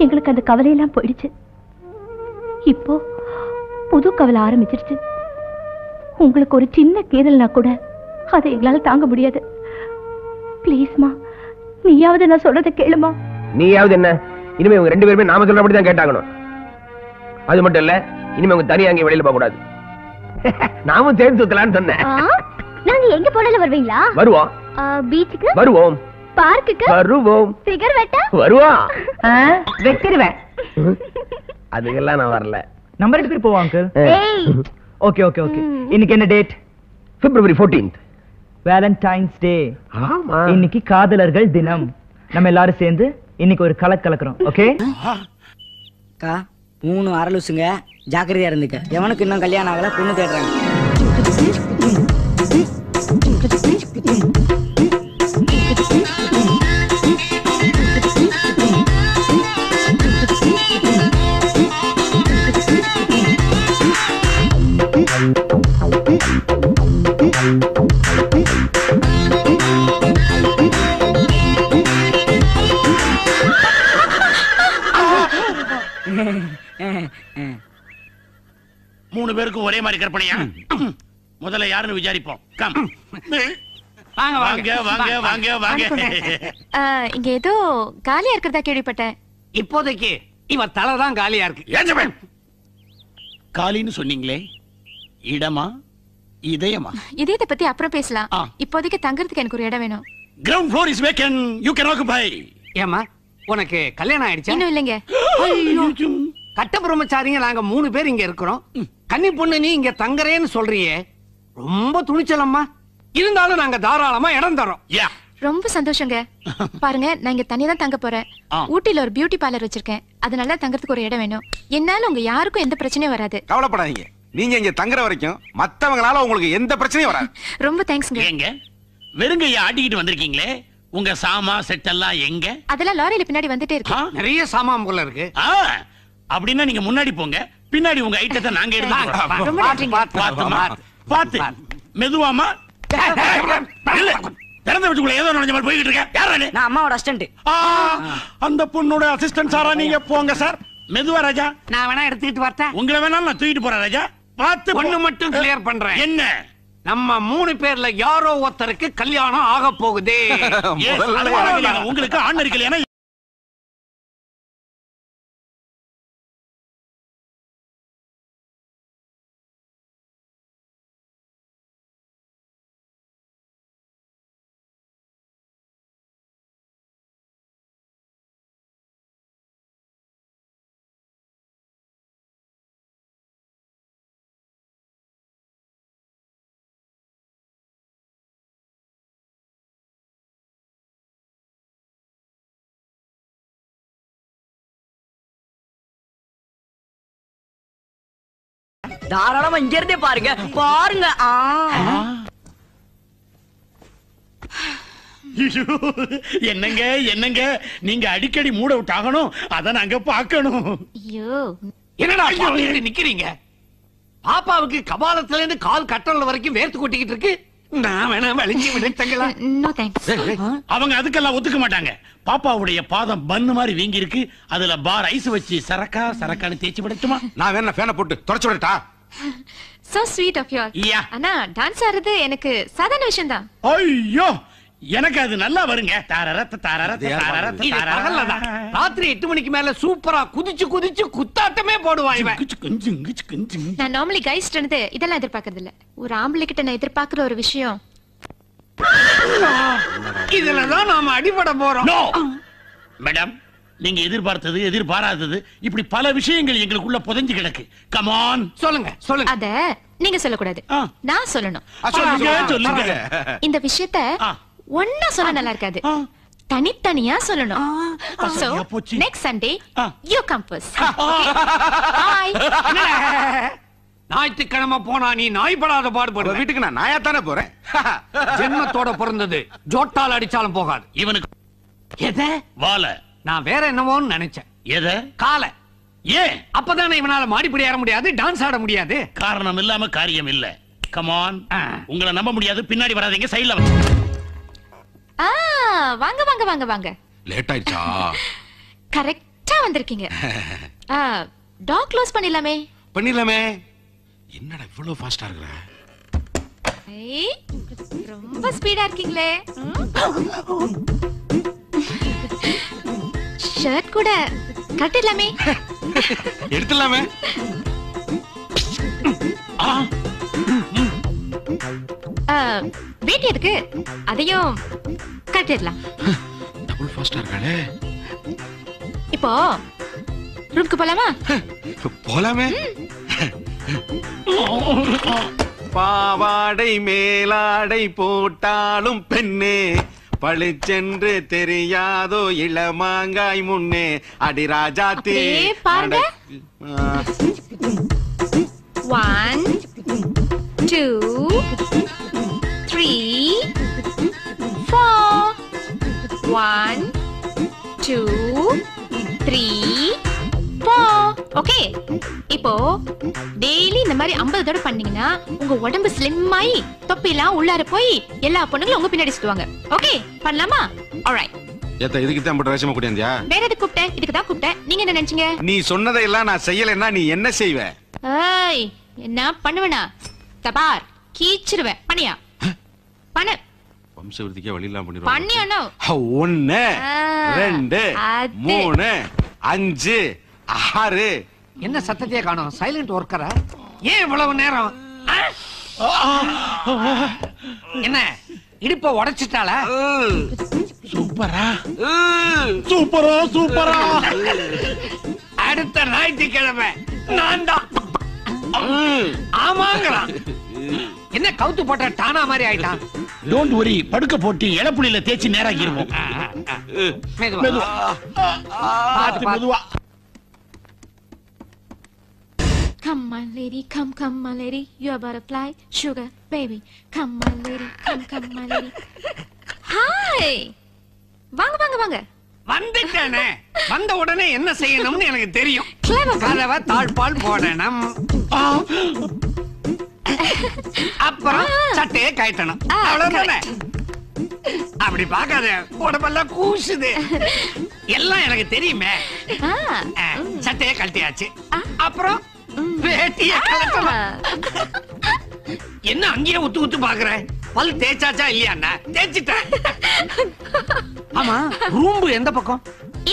எங்களுக்கு அந்த கவலையெல்லாம் போயிடுச்சு. இப்போ புது கவலை ஆரம்பிச்சிருச்சு. உங்களுக்கு ஒரு சின்ன கீறல்னா கூட அதை எங்களால தாங்க முடியாது. பிளீஸ்மா, நீயாவது நான் சொல்றதை கேளுமா. நீயாவது என்ன, இனிமே இவங்க 2 பேருமே நாம சொல்றபடி தான் கேட்டாங்கணும். அது மட்டும் இல்ல, இனிமே அவங்க தனியா அங்கே வெளியில போக கூடாது. நாமும் சேர்ந்து சுத்தலான்னு சொன்னேன். நாங்க எங்க போனாலும் வருவீங்களா? வருவோம். பீச்சுக்கு வருவோம். பார்க்குக்கு வருவோம். ஃபிகர் வெட்டா வருவான். வெச்சிருவேன். அதுக்கெல்லாம் நான் வரல. நம்ம 2 பேர் போவோம் அங்கிள். ஏய் ஓகே ஓகே ஓகே. இன்னைக்கு என்ன டேட்? February 14th. வேலண்டைன்ஸ் டே. ஆமா. இன்னைக்கு காதலர்கள் தினம். நம்ம எல்லாரும் சேர்ந்து இன்னைக்கு ஒரு கலக்கிறோம். ஓகே? அக்கா 3 அரலுசுங்க, ஜாக்கிரதையா இருந்துக்க. எவனுக்கு இன்னும் கல்யாணம் ஆகல, பொண்ணு தேடுறாங்க. மூணு பேருக்கும் ஒரே மாதிரி கற்பனையா? முதல்ல யாருன்னு விசாரிப்போம். கம். வாங்க வாங்க வாங்க வாங்க வாங்க. இங்க ஏதோ காலியா இருக்கிறதா கேள்விப்பட்டேன். இப்போதைக்கு இவ தலைதான் காலியா இருக்கு. ஏஞ்சவன். காலின்னு சொன்னீங்களே, இடமா இதயமா? இதயத்தை பத்தி அப்புறம் பேசலாம். ஆ. இப்போதைக்கு தங்கறதுக்கு எனக்கு ஒரு இடம் வேணும். Ground floor is vacant. You can occupy. ஏமா உனக்கு கல்யாணம் ஆயிடுச்சா? இன்னும் இல்லைங்க. கட்ட பிரம்மச்சாரிங்க நாங்க 3 பேர் இங்க இருக்கிறோம். கன்னி பொண்ணு நீ இங்க தங்கறேன்னு சொல்றியே, ரொம்ப துணிச்சலம்மா. இருந்தாலும் நாங்க தாராளமா இடம் தரோம். யா. ரொம்ப சந்தோஷங்க. பாருங்க, நான் இங்க தனியா தான் தங்க போறேன். ஆ. ஊட்டில ஒரு பியூட்டி பார்லர் வச்சிருக்கேன். அதனால தங்கறதுக்கு ஒரு இடம் வேணும். என்னால உங்க யாருக்கும் எந்த பிரச்சனையும் வராது. கவலைப்படாதீங்க. நீங்க இங்க தங்குற வரைக்கும் மத்தவங்களால உங்களுக்கு எந்த பிரச்சனையும் வராது. ரொம்ப தேங்க்ஸ்ங்க. எங்க வெறுங்கைய ஆட்டிக்கிட்டு வந்திருக்கீங்களே, உங்க சாமா செட் எல்லாம் எங்க? அதெல்லாம் லாரியில பின்னாடி வந்துட்டே இருக்கு. நிறைய சாமான் போல இருக்கு. அப்படின்னா நீங்க முன்னாடி போங்க, பின்னாடி உங்க ஐட்டத்தை நாங்க எடுத்து ரொம்ப நன்றிங்க. பாத்துமா பாத்து மெதுவாமா. இல்ல, திறந்த வச்சுக்குள்ள ஏதோ நுழைஞ்ச மாதிரி போய்கிட்டு இருக்க. யாரா நீ? நான் அம்மாவோட அசிஸ்டன்ட். அந்த பொண்ணோட அசிஸ்டன்ட் சாரா நீங்க? போங்க சார், மெதுவா ராஜா. நான் வேணா எடுத்துக்கிட்டு வரேன். உங்களை வேணாலும் நான் தூக்கிட்டு போறேன் ராஜா. பார்த்து ஒண்ணு மட்டும் கிளியர் பண்றேன். என்ன? நம்ம 3 பேர்ல யாரோ ஒருத்தருக்கு கல்யாணம் ஆக போகுது. Yes, அது பரவாயில்லை. உங்களுக்கு ஆண் இருக்கலையா? தாராளமா இங்க இருந்தே பாருங்க பாருங்க. என்னங்க என்னங்க, நீங்க அடிக்கடி மூட விட்டாகணும், அத நாங்க பார்க்கணும். ஐயோ, என்னடா பாத்துக்கிட்டு நிக்கிறீங்க? பாப்பாவுக்கு கபாலத்துல இருந்து கால் கட்டல வரைக்கும் வேர்த்து கொட்டிக்கிட்டு இருக்கு. நான் வேணா வலிஞ்சு விடுத்தங்களா? No thanks. அவங்க அதுக்கெல்லாம் ஒத்துக்க மாட்டாங்க. பாப்பாவுடைய பாதம் பன்னு மாதிரி வீங்கி இருக்கு, அதுல பார் ஐஸ் வச்சு சரக்கா சரக்கான்னு தேய்ச்சி விடட்டுமா? நான் வேணா ஃபேனை போட்டு தொடச்சு விடட்டா? So sweet of you all. Yeah. Anna, dance ஆடுறது எனக்கு சாதாரண விஷயம் தான். ஐயோ, எனக்கு அது நல்லா வருங்க. தாரரத்த தாரரத்த தாரரத்த இது தாரரத்த. பகல்லதான். ராத்திரி 8 மணிக்கு மேல சூப்பரா குதிச்சு குதிச்சு குத்தாட்டமே போடுவான் இவன். நான் நார்மலி கைஸ் இருந்து இதெல்லாம் எதிர்பார்க்கறது இல்ல. ஒரு ஆம்பளை கிட்ட நான் எதிர்பார்க்கிற ஒரு விஷயம். இதுலதான் நாம அடிபட போறோம். நோ மேடம், நீங்க எதிர்பார்த்தது எதிர்பாராதது இப்படி பல விஷயங்கள் எங்களுக்குள்ள புதைஞ்சு கிடக்கு. கம் ஆன், சொல்லுங்க சொல்லுங்க. அத நீங்க சொல்லக்கூடாது, நான் சொல்லணும். சொல்லுங்க சொல்லுங்க. இந்த விஷயத்த ஒன்னா சொல்ல நல்லா இருக்காது, தனித்தனியா சொல்லணும். So next Sunday you come first. Bye. ஞாயிற்றுக்கிழமை போனா நீ நாய்படாத பாடுபடு. வீட்டுக்கு நான் நாயாத்தானே போறேன். ஜென்மத்தோட பிறந்தது ஜோட்டால் அடிச்சாலும் போகாது. இவனுக்கு எத வால நான் வேற என்னவோன்னு நினைச்சேன். எத கால. ஏன்? அப்பதானே இவனால மாடிப்படி ஏற முடியாது, டான்ஸ் ஆட முடியாது. காரணம் இல்லாம காரியம் இல்ல. கம் ஆன், உங்களை நம்ப முடியாது. பின்னாடி வராதீங்க, சைடுல வந்து. வாங்க வாங்க வாங்க வாங்க. லேட் ஆயிடுச்சா? கரெக்ட்டா வந்திருக்கீங்க. டாக் க்ளோஸ் பண்ணிடலாமே? பண்ணிடலாமே. என்னடா இவ்வளவு ஃபாஸ்டா இருக்கற? ஏய், ரொம்ப ஸ்பீடா இருக்கீங்களே. ஷர்ட் கூட கட்டிடலாமே? எடுத்துடலாமே. வேட்டி எதுக்கு? அதையும் கட்டிடலாம். டபுள் ஃபாஸ்டா இருக்கானே. இப்போ ரூம்க்கு போலாமா? போலாமே. பாவாடை மேலாடை போட்டாலும் பெண்ணே பளிச்சென்று தெரியாதோ இளமாங்காய் முன்னே அடி ராஜாத்தி. பாருங்க. 1 2 3 4 1 2 3 4. ஓகே, இப்போ டெய்லி இந்த மாதிரி 50 தடவை பண்ணீங்கன்னா உங்க உடம்பு ஸ்லிம் ஆகி தொப்பிலாம் உள்ளார போய் எல்லா பொண்ணுங்களும் உங்க பின்னாடி சுத்துவாங்க. ஓகே, பண்ணலாமா? ஆல்ரைட். ஏத்த இதுக்கு தான் போட்டு ரேஷமா கூட்டியாந்தியா? வேற எதுக்கு கூப்பிட்டேன்? இதுக்கு தான் கூப்பிட்டேன். நீங்க என்ன நினைச்சீங்க? நீ சொன்னதையெல்லாம் நான் செய்யலைன்னா நீ என்ன செய்வ? ஏய், என்ன பண்ணுவேனா? தபார் கீச்சிருவேன். பண்ணியா? பண்ணு. வம்சவர்த்திக்கே வழி இல்லாம பண்ணிடுவாங்க. பண்ணியானோ? 1 2 3 5 6. என்ன சத்தத்தையே காணோம்? சைலண்ட் ஒர்க்கரா? ஏன் இவ்வளவு நேரம்? என்ன இடுப்ப உடைச்சிட்டாளா? சூப்பரா சூப்பரா சூப்பரா. அடுத்த ஞாயிற்றுக்கிழமை நான் தான். ஆமாங்களாம். என்ன கவுத்து போட்ட டானா மாதிரி ஆயிட்டான். டோன்ட் வரி, படுக்க போட்டு இளப்புளியில தேய்ச்சி நேராக்கிடுவோம். மெதுவா மெதுவா. Come my lady, come my lady, you're a butterfly, sugar baby. Come my lady, come my lady. Hi. வாங்க. வந்துட்டேனே. வந்த உடனே என்ன செய்யணும்னு எனக்கு தெரியும். கதவை தாழ்பால் போடணும். அப்புறம் சட்டையை கட்டணும். அவ்வளவுதானே? அப்படி பார்க்காத, உடம்பெல்லாம் கூசுது. எல்லாம் எனக்கு தெரியுமே. சட்டையை கழட்டியாச்சு. அப்புறம் வேட்டியை கழட்டணும். என்ன அங்கேயே ஊத்து பாக்குற? பல் தேய்ச்சாச்சா இல்லையா? தேய்ச்சிட்டேன். ஆமா, ரூம்பு எந்த பக்கம்?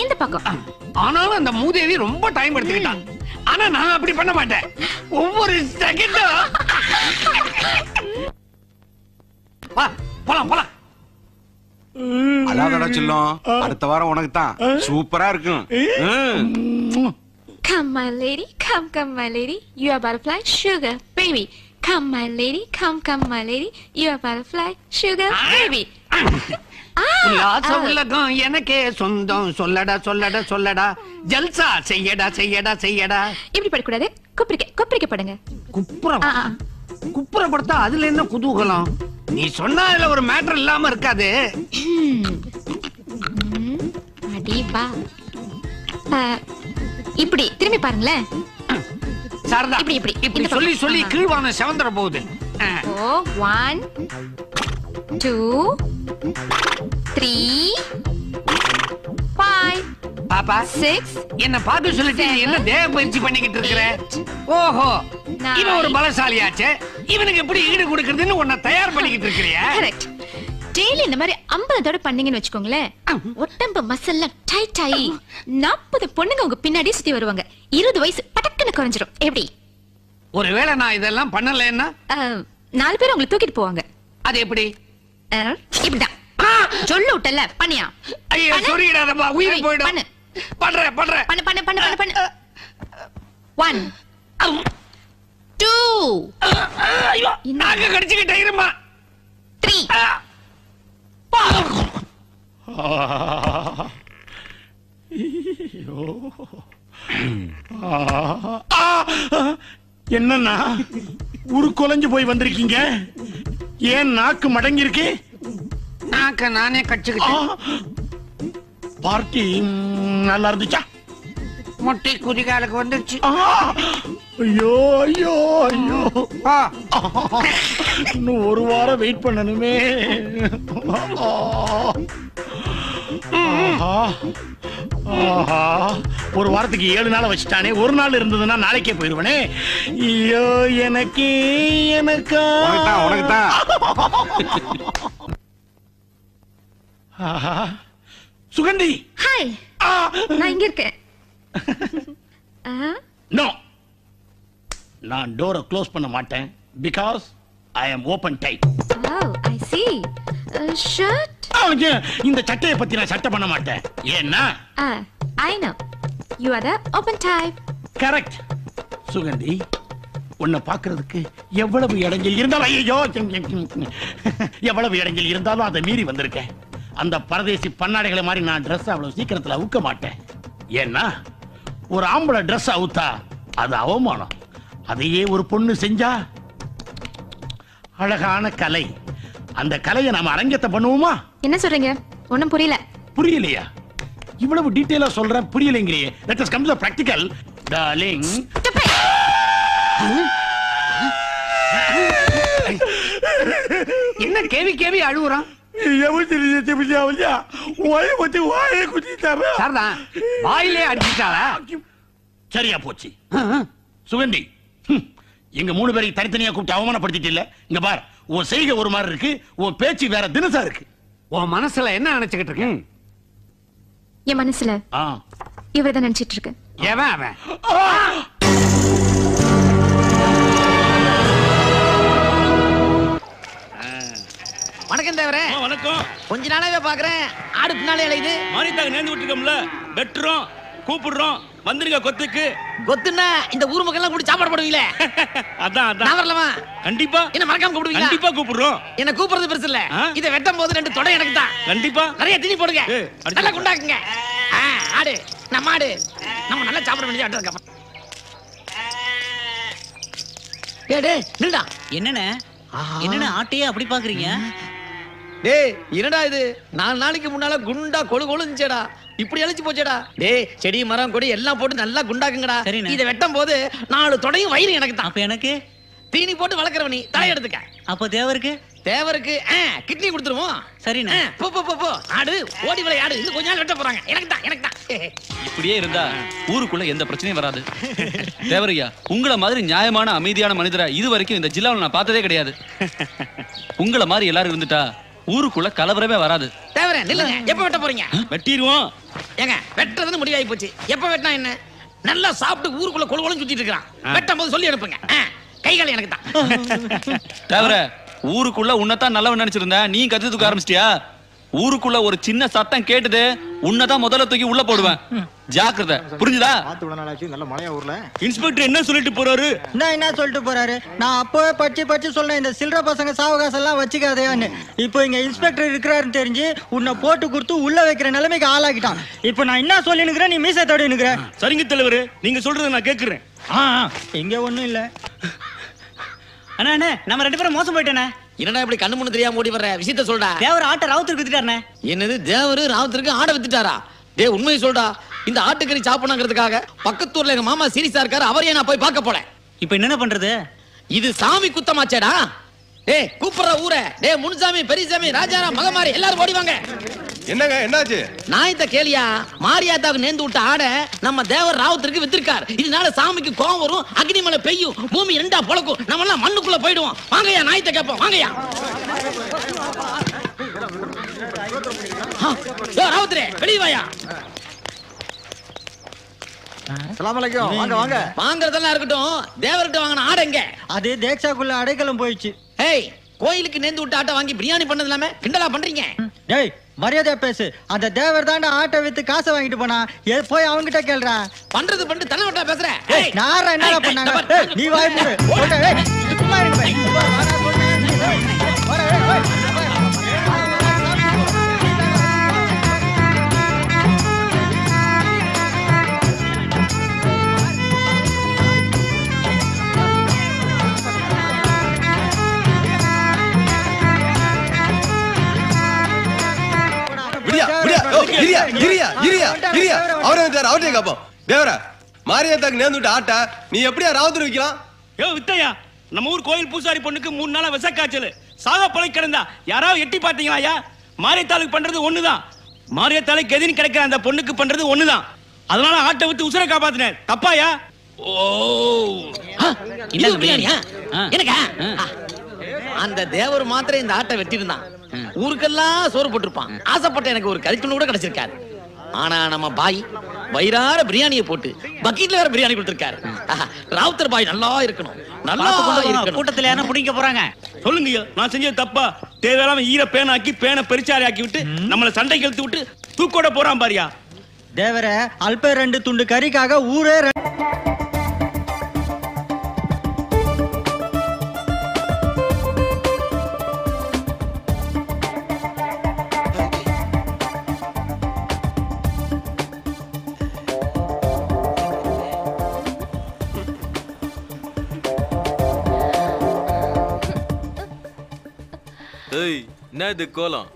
இந்த பக்கம். ஆனாலும் அந்த மூதேவி ரொம்ப டைம் எடுத்துக்கிட்டான். ஆனா நான் அப்படி பண்ண மாட்டேன். ஒவ்வொரு செகண்டும் போலாம். அழாதடா செல்லம், அடுத்த வாரம் உனக்கு தான் சூப்பரா இருக்கும். Come my lady, come my lady, you are butterfly, sugar baby. Come my lady, come my lady, you are butterfly, sugar baby. உல்லாச உலகம் எனக்கே சொந்தம். சொல்லடா ஜல்சா செய்யடா. இப்படி படக்கூடாது. குப்புறிக்கப்படுங்க. குப்புறப்படுத்தா அதுல என்ன குதூகலம்? நீ சொன்னா அதுல ஒரு மேட்டர் இல்லாம இருக்காது. அடிபா. இப்படி திரும்பி பாருங்களேன். சாரதா, இப்படி சொல்லி கீழ்வான செவந்தர போகுது. 1 2 3 5 பாப்பா 6. என்ன பாக்க சொல்லிட்டு என்ன தேவ பயிற்சி பண்ணிக்கிட்டு இருக்கிற? ஓஹோ, இவன் ஒரு பலசாலியாச்சே. இவனுக்கு எப்படி ஈடு கொடுக்கறதுன்னு உன்னை தயார் பண்ணிக்கிட்டு இருக்கிறியா? கரெக்ட். டெய்லி இந்த மாதிரி 50 தடவை பண்ணீங்கன்னு வச்சுக்கோங்களேன், உடம்பு மசில்லாம் டைட் ஆகி 40 பொண்ணுங்க உங்க பின்னாடி சுத்தி வருவாங்க. 20 வயசு பட்டக்குன்னு குறைஞ்சிரும். எப்படி? ஒருவேளை நான் இதெல்லாம் பண்ணலன்னா 4 பேர் உங்களை தூக்கிட்டு போவாங்க. அது எப்படி? இப்படிதான். சொல்லு விட்டல. பண்ணியா? ஐயோ சொல்லிடாதப்பா, உயிர் போய்டும். பண்ணு. 1 2 ஐயோ நாங்க கடிச்சிட்டே இருமா. 3 என்னன்னா ஒரு குலைஞ்சு போய் வந்திருக்கீங்க? ஏன் நாக்கு மடங்கி இருக்கு? நாக்க நானே கடிச்சுக்கிட்டேன். பார்ட்டி நல்லா இருந்துச்சா? முட்டை குதிகாலுக்கு வந்துருச்சு. ஐயோ இன்னும் ஒரு வாரம் வெயிட் பண்ணணுமே. ஒரு வாரத்துக்கு 7 நாள் வச்சுட்டானே. ஒரு நாள் இருந்ததுன்னா நாளைக்கே போயிருவனே. ஐயோ எனக்கா உனக்குதான். சுகந்தி. ஹாய், நான் இங்க இருக்கேன். நோ, நான் டோரை க்ளோஸ் பண்ண மாட்டேன். Because I am open type. Oh, I see. Shirt அவனுக்கு இந்த சட்டையை பத்தி நான் சட்டை பண்ண மாட்டேன். ஏன்னா I know you are the open type. Correct. Suganthi, உன்னை பாக்குறதுக்கு எவ்வளவு இடைஞ்சல் இருந்தாலும் ஐயோ எவ்வளவு இடைஞ்சல் இருந்தாலும் அதை மீறி வந்திருக்கேன். அந்த பரதேசி பன்னாடைகளை மாதிரி நான் ட்ரெஸ் அவ்வளவு சீக்கிரத்துல அவுக்க மாட்டேன். ஏன்னா ஒரு ஆம்பளை ட்ரெஸ் அவுத்தா அது அவமானம். அதையே ஒரு பொண்ணு செஞ்சா அழகான கலை. அந்த கலையை நாம அரங்கத்தை பண்ணுவோமா? என்ன சொல்றீங்க? ஒண்ணும் புரியல. புரியலையா? இவ்வளவு டீடைலா சொல்றேன், புரியலைங்கறியே. Let us come to the practical, darling. என்ன கேவி கேவி அழுகுறான்? வாயிலே அடிச்சிட்டாளா? சரியா போச்சு. சுகந்தி, எங்க 3 பேரை தனித்தனியா கூப்பிட்டு அவமானப்படுத்திட்டு இல்ல. இங்க பார், உன் செய்கை ஒரு மாதிரி இருக்கு, உன் பேச்சு வேற தினசா இருக்கு. உன் மனசுல என்ன நினைச்சுக்கிட்டு இருக்க? என் மனசுல இவதான் நினைச்சிட்டு இருக்கு. எவன் அவன்? வணக்கம் தேவரே. வணக்கம். கொஞ்ச நாளாவே பாக்குறேன் ஆடு பின்னாலே அலையுது. மாரிதாக நேர்ந்து விட்டுருக்கோம்ல, வெட்டுறோம், கூப்பிடுறோம், வந்துருங்க கொத்துக்கு. கொத்துன்னா இந்த ஊர் மக்கள் எல்லாம் கூட்டி சாப்பாடு போடுவீங்களே, அதான் அதான். நான் வரலாமா? கண்டிப்பா. என்ன மறக்காம கூப்பிடுவீங்களா? கண்டிப்பா கூப்பிடுறோம். என்ன கூப்பிடுறது பெருசு இல்ல, இத வெட்டும் போது 2 தொடை எனக்கு தான். கண்டிப்பா. நிறைய தீனி போடுங்க, நல்லா குண்டாக்குங்க. ஆடு நம்ம ஆடு, நம்ம நல்லா சாப்பிட வேண்டியது ஆட்டு. டேய் நில்டா. என்னண்ணே என்னண்ணே ஆட்டையே அப்படி பாக்குறீங்க? டேய் என்னடா இது, 4 நாளைக்கு முன்னால குண்டா கொழு கொழுந்துச்சேடா, இப்படி அழிச்சு போச்சேடா. டேய் செடி மரம் கொடி எல்லாம் போட்டு நல்லா குண்டாக்குங்கடா. இத வெட்டும் போது 4 தொடையும் வயிறு எனக்கு தான். அப்ப எனக்கு தீனி போட்டு வளர்க்கறவ நீ தலை எடுத்துக்க. அப்ப தேவருக்கு கிட்னி கொடுத்துருவோம். சரிண்ணே. போ போ போ போ ஆடு, ஓடி விளையாடு. இன்னும் கொஞ்ச நாள் வெட்ட போறாங்க. எனக்கு தான் எனக்கு தான். இப்படியே இருந்தா ஊருக்குள்ள எந்த பிரச்சனையும் வராது. தேவரையா, உங்கள மாதிரி நியாயமான அமைதியான மனிதரை இது வரைக்கும் இந்த ஜில்லாவில் நான் பார்த்ததே கிடையாது. உங்கள மாதிரி எல்லாரும் இருந்துட்டா ஊருக்குள்ள கலவரமே வராது. தேவரே நில்லுங்க. எப்ப வெட்ட போறீங்க? வெட்டிடுவோம். ஏங்க வெட்டுறதுன்னு முடிவாகி போச்சு. எப்ப வெட்டினா என்ன? நல்லா சாப்பிட்டு ஊருக்குள்ள கொழு கொழுன்னு சுத்திட்டு இருக்கான். வெட்டும் போது சொல்லி அனுப்புங்க. கைகால எனக்கு தான். தேவர, ஊருக்குள்ள உன்னதான் நல்லவன் நினைச்சிருந்தேன், நீ கத்து தூக்க ஆரம்பிச்சிட்டியா? ஊருக்குள்ள ஒரு சின்ன சத்தம் கேட்டுது, உன்னதான் முதல்ல தூக்கி உள்ள போடுவேன். ஜாக்கிரதை, புரிஞ்சுதா? நல்ல மழையா ஊர்ல. இன்ஸ்பெக்டர் என்ன சொல்லிட்டு போறாரு? என்ன சொல்லிட்டு போறாரு? நான் அப்பவே பச்சு சொன்னேன், இந்த சில்லற பசங்க சாவகாசம் எல்லாம் வச்சுக்காதேன்னு. இப்போ இங்க இன்ஸ்பெக்டர் இருக்கிறாருன்னு தெரிஞ்சு உன்னை போட்டு கொடுத்து உள்ள வைக்கிற நிலைமைக்கு ஆளாக்கிட்டான். இப்போ நான் என்ன சொல்லினுக்கிறேன், நீ மீசை தோடி நிக்கிற. சரிங்க தலைவரு, நீங்க சொல்றதை நான் கேட்கிறேன். இங்க ஒண்ணும் இல்ல. அண்ணா அண்ணா, நம்ம 2 பேரும் மோசம் போயிட்டேனே. என்னடா இப்படி கண்ணு முன்னு தெரியாம ஓடி வர்ற? விஷயத்த சொல்டா. தேவர் ஆட்டை ராவுத்தருக்கு வித்துட்டாருண்ணே. என்னது தேவரு ராவுத்தருக்கு ஆடை வித்துட்டாரா? டேய் உண்மையை சொல்டா. இந்த ஆட்டுக்கறி சாப்பிடணுங்கிறதுக்காக பக்கத்தூர்ல எங்க மாமா சீரியஸா இருக்காரு, அவரையே நான் போய் பார்க்க போல. இப்போ என்ன பண்றது? இது சாமி குத்தமாச்சேடா. டேய் கூப்பிடுற ஊரே. டேய் முனுசாமி, பெரியசாமி, ராஜாராம், மகமாரி எல்லாரும் ஓடி வாங்க. என்னங்க என்னாச்சு? நான் இந்த கேளியா மாரியாத்தாவுக்கு நேர்ந்து விட்ட ஆடை நம்ம தேவர் ராவுத்தருக்கு வித்திருக்காரு. இதனால சாமிக்கு கோவம் வரும், அக்னிமலை பெய்யும், பூமி 2ஆ பொளக்கும், நம்ம எல்லாம் மண்ணுக்குள்ள போயிடுவோம். வாங்கய்யா, நாயத்தை கேட்போம். வாங்கய்யா. ராவுத்தரே வெளியே வாயா. அஸ்ஸலாமு அலைக்கும். வாங்க வாங்க. வாங்குறதெல்லாம் இருக்கட்டும், தேவர்கிட்ட வாங்கின ஆடை எங்க? அது தேக்ஷாக்குள்ள அடைக்கலம் போயிடுச்சு. ஏய், கோயிலுக்கு நேர்ந்து விட்ட ஆட்டை வாங்கி பிரியாணி பண்ணது இல்லாம கிண்டலா பண்றீங்க? டேய் மரியாதையா பேசு. அந்த தேவர் தாண்ட ஆட்டை வித்து காசை வாங்கிட்டு போனா, போய் அவங்கிட்ட கேள்றா. பண்றது பண்ணிட்டு தலைவட்டா பேசுற. நாரா என்ன பண்ணாங்க? நீ வாய் மூடு. சும்மா இருங்க பை. அவரே கேப்போம். தேவரா, மாரியாத்தாக்கு நேர்ந்து விட்ட ஆட்டா நீ எப்படியா ராவுத்தர் வைக்கலாம்? வித்தையா, நம்ம ஊர் கோயில் பூசாரி பொண்ணுக்கு 3 நாளா விசக்காய்ச்சல், சாக பழை கிடந்தா. யாராவது எட்டி பாத்தீங்களா? மாரியத்தாளுக்கு பண்றது ஒண்ணுதான், மாரியத்தாளுக்கு எதிரின்னு கிடைக்கிற அந்த பொண்ணுக்கு பண்றது ஒண்ணுதான். அதனால ஆட்டை விட்டு உசுரை காப்பாத்தினேன். தப்பாயா? எனக்கா? அந்த தேவர் மாத்திரம் இந்த ஆட்டை வெட்டி இருந்தான், ஊருக்கெல்லாம் சோறு போட்டிருப்பான். ஆசைப்பட்ட எனக்கு ஒரு கறித்துண்டு கூட கிடைச்சிருக்காது. ஆனா நம்ம பாய் வயிறார பிரியாணியை போட்டு பக்கெட்ல வேற பிரியாணி கொடுத்திருக்காரு. ராவுத்தர் பாய் நல்லா இருக்கணும், நல்லா இருக்கணும். கூட்டத்துல யாரும் பிடிக்க போறாங்க. சொல்லுங்க, நான் செஞ்சது தப்பா? தேவையில்லாம ஈர பேனாக்கி பேனை பெருச்சாரி ஆக்கி விட்டு நம்மள சண்டை கழுத்து விட்டு தூக்கோட போறான் பாரியா. தேவர அல்ப 2 துண்டு கறிக்காக ஊரே என்ன இது கோலம்?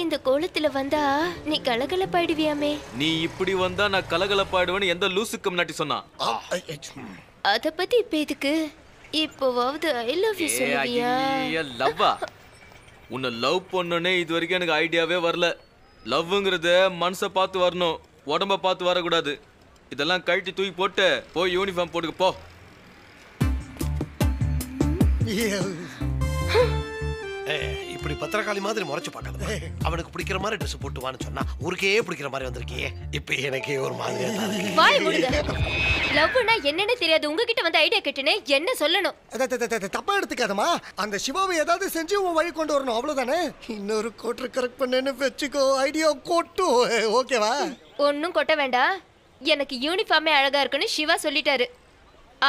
இந்த கோலத்துல வந்தா நீ கலகலப்பாயிடுவியாமே. நீ இப்படி வந்தா நான் கலகலப்பாயிடுவேன்னு எந்த லூசுக்கு முன்னாடி சொன்னா? அத பத்தி இப்ப எதுக்கு? இப்போவாவது ஐ லவ் யூ சொல்லுவியா? லவ்வா? உன்னை லவ் பண்ணனே இது வரைக்கும் எனக்கு ஐடியாவே வரல. லவ்ங்கிறது மனசை பார்த்து வரணும், உடம்ப பார்த்து வரக்கூடாது. இதெல்லாம் கழட்டி தூக்கி போட்டு போய் யூனிஃபார்ம் போட்டுக்க போ. இப்படி பத்திரக்காளி மாதிரி முறைச்சு பார்க்காத. அவனுக்கு பிடிக்கிற மாதிரி ட்ரெஸ் போட்டு வான்னு சொன்னா ஊருக்கே பிடிக்கிற மாதிரி வந்திருக்கியே. இப்ப எனக்கே ஒரு மாதிரியா இருக்கு. வாய் மூடுங்க. லவ்னா என்னன்னு தெரியாது, உங்ககிட்ட வந்து ஐடியா கேட்டனே, என்ன சொல்லணும்? தப்பா எடுத்துக்காதமா. அந்த சிவாவை ஏதாவது செஞ்சு உன் வழி கொண்டு வரணும், அவ்வளவுதானே. இன்னொரு கோட்டர் கரெக்ட் பண்ணேன்னு வெச்சுக்கோ, ஐடியா கொட்டு. ஓகேவா? ஒன்னும் கொட்ட வேண்டாம். எனக்கு யூனிஃபார்மே அழகா இருக்குன்னு சிவா சொல்லிட்டாரு.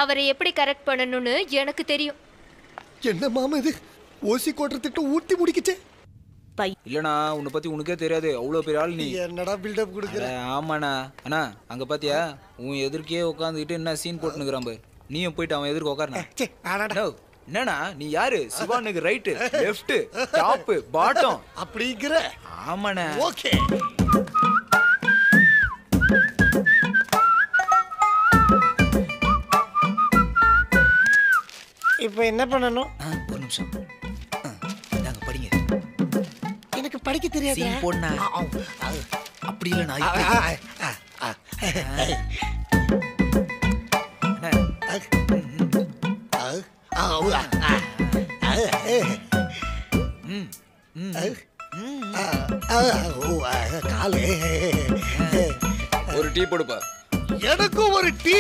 அவரை எப்படி கரெக்ட் பண்ணணும்னு எனக்கு தெரியும். என்ன மாமா இது ஓசி கோட்டர் திட்டு ஊட்டி முடிக்கிச்சே. இல்லண்ணா, உன்னை பத்தி உனக்கே தெரியாது, அவ்வளவு பெரிய ஆள் நீ. என்னடா பில்டப் கொடுக்குற? ஆமாண்ணா. அண்ணா அங்க பாத்தியா, உன் எதிர்க்கே உட்காந்துக்கிட்டு என்ன சீன் போட்டுனுக்குறான் பாரு. நீயும் போயிட்டு அவன் எதிர்க்க உட்காருண்ணா. என்னண்ணா நீ யாரு? சிவானுக்கு ரைட்டு லெஃப்ட் டாப் பாட்டம் அப்படிங்கிற? ஆமாண்ணா. ஓகே. இப்போ என்ன பண்ணணும்? ஒரு நிமிஷம். நாங்க படிங்க. எனக்கு படிக்க தெரியாது. சீன் போடுனா. அப்படி இல்ல நான். காலே ஒரு டீ போடுப்பா. எனக்கும் ஒரு டீ.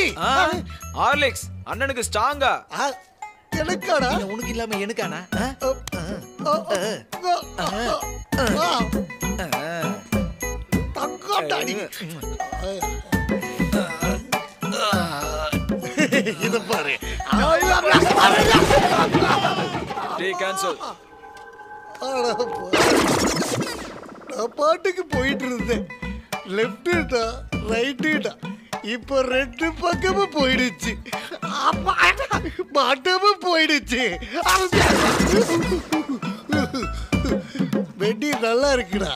ஹார்லிக்ஸ் அண்ணனுக்கு ஸ்ட்ராங்கா. எனக்காடா? உனக்கு இல்லாம எனக்கானா? தங்காட்டாடி. இது பாரு. Tea cancel. நான் பாட்டுக்கு போயிட்டு இருந்தேன். லெஃப்ட்டா ரைட்டா இப்ப 2 பக்கமும் போயிடுச்சு. மாட்டமும் போயிடுச்சு. வெட்டி நல்லா இருக்குடா.